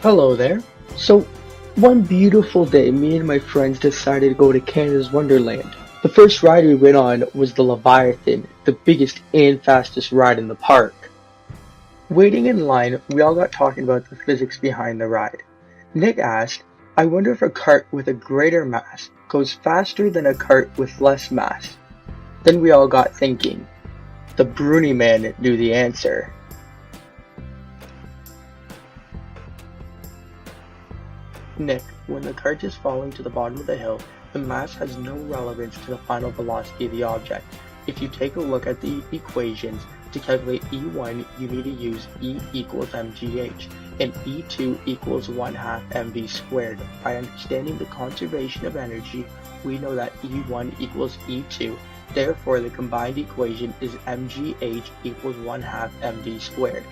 Hello there. So, one beautiful day, me and my friends decided to go to Canada's Wonderland. The first ride we went on was the Leviathan, the biggest and fastest ride in the park. Waiting in line, we all got talking about the physics behind the ride. Nick asked, I wonder if a cart with a greater mass goes faster than a cart with less mass. Then we all got thinking. The Bruni man knew the answer. Nick, when the cart is falling to the bottom of the hill, the mass has no relevance to the final velocity of the object. If you take a look at the equations, to calculate E1 you need to use E equals mgh, and E2 equals 1/2 mv squared. By understanding the conservation of energy, we know that E1 equals E2, therefore the combined equation is mgh equals 1/2 mv squared.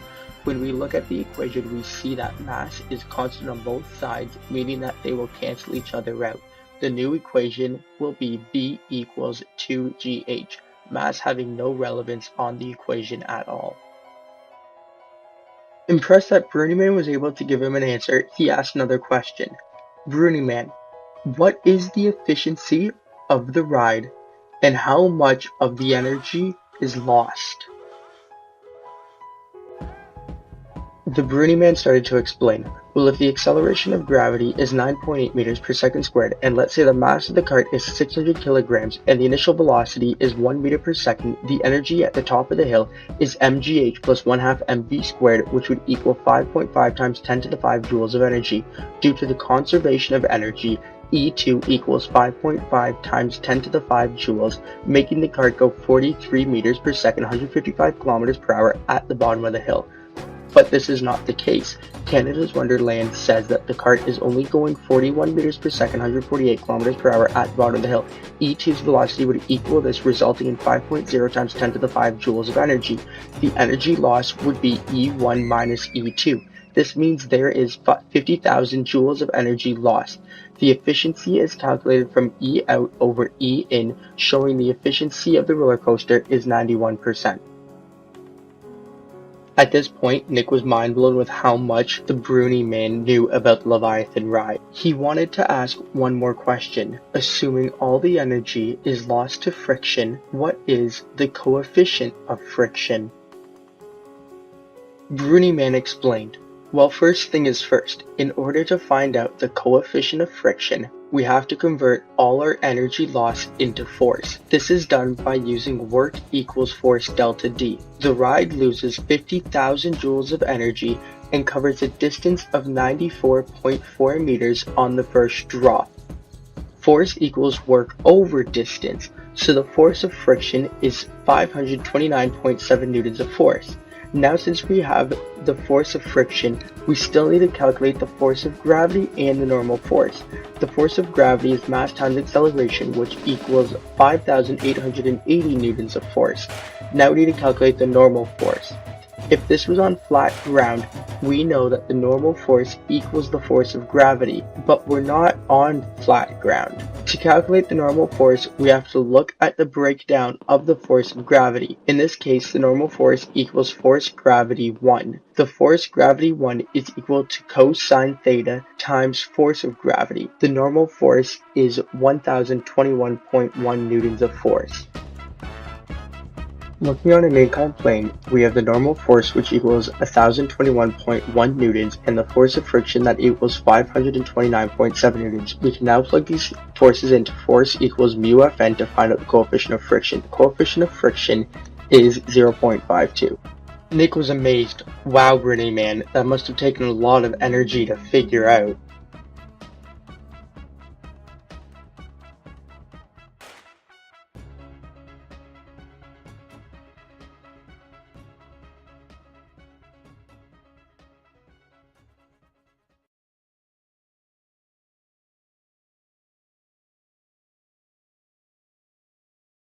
When we look at the equation, we see that mass is constant on both sides, meaning that they will cancel each other out. The new equation will be B equals 2gh, mass having no relevance on the equation at all. Impressed that Bruniman was able to give him an answer, he asked another question. Bruniman, what is the efficiency of the ride, and how much of the energy is lost? The Bruni man started to explain. Well, if the acceleration of gravity is 9.8 meters per second squared, and let's say the mass of the cart is 600 kilograms, and the initial velocity is 1 meter per second, the energy at the top of the hill is mgh plus 1/2 mv squared, which would equal 5.5 times 10 to the 5 joules of energy. Due to the conservation of energy, E2 equals 5.5 times 10 to the 5 joules, making the cart go 43 meters per second, 155 kilometers per hour at the bottom of the hill. But this is not the case. Canada's Wonderland says that the cart is only going 41 meters per second, 148 kilometers per hour at the bottom of the hill. E2's velocity would equal this, resulting in 5.0 times 10 to the 5 joules of energy. The energy loss would be E1 minus E2. This means there is 50,000 joules of energy lost. The efficiency is calculated from E out over E in, showing the efficiency of the roller coaster is 91%. At this point, Nick was mind-blown with how much the Bruni man knew about the Leviathan ride. He wanted to ask one more question. Assuming all the energy is lost to friction, what is the coefficient of friction? Bruni man explained, well, first thing is first. In order to find out the coefficient of friction, we have to convert all our energy lost into force. This is done by using work equals force delta D. The ride loses 50,000 joules of energy and covers a distance of 94.4 meters on the first drop. Force equals work over distance, so the force of friction is 529.7 newtons of force. Now, since we have the force of friction, we still need to calculate the force of gravity and the normal force. The force of gravity is mass times acceleration, which equals 5,880 newtons of force. Now we need to calculate the normal force. If this was on flat ground, we know that the normal force equals the force of gravity, but we're not on flat ground. To calculate the normal force, we have to look at the breakdown of the force of gravity. In this case, the normal force equals force gravity 1. The force gravity 1 is equal to cosine theta times force of gravity. The normal force is 1021.1 newtons of force. Looking on an inclined plane, we have the normal force, which equals 1021.1 newtons, and the force of friction that equals 529.7 newtons. We can now plug these forces into force equals mu Fn to find out the coefficient of friction. The coefficient of friction is 0.52. Nick was amazed. Wow, Bruni man, that must have taken a lot of energy to figure out.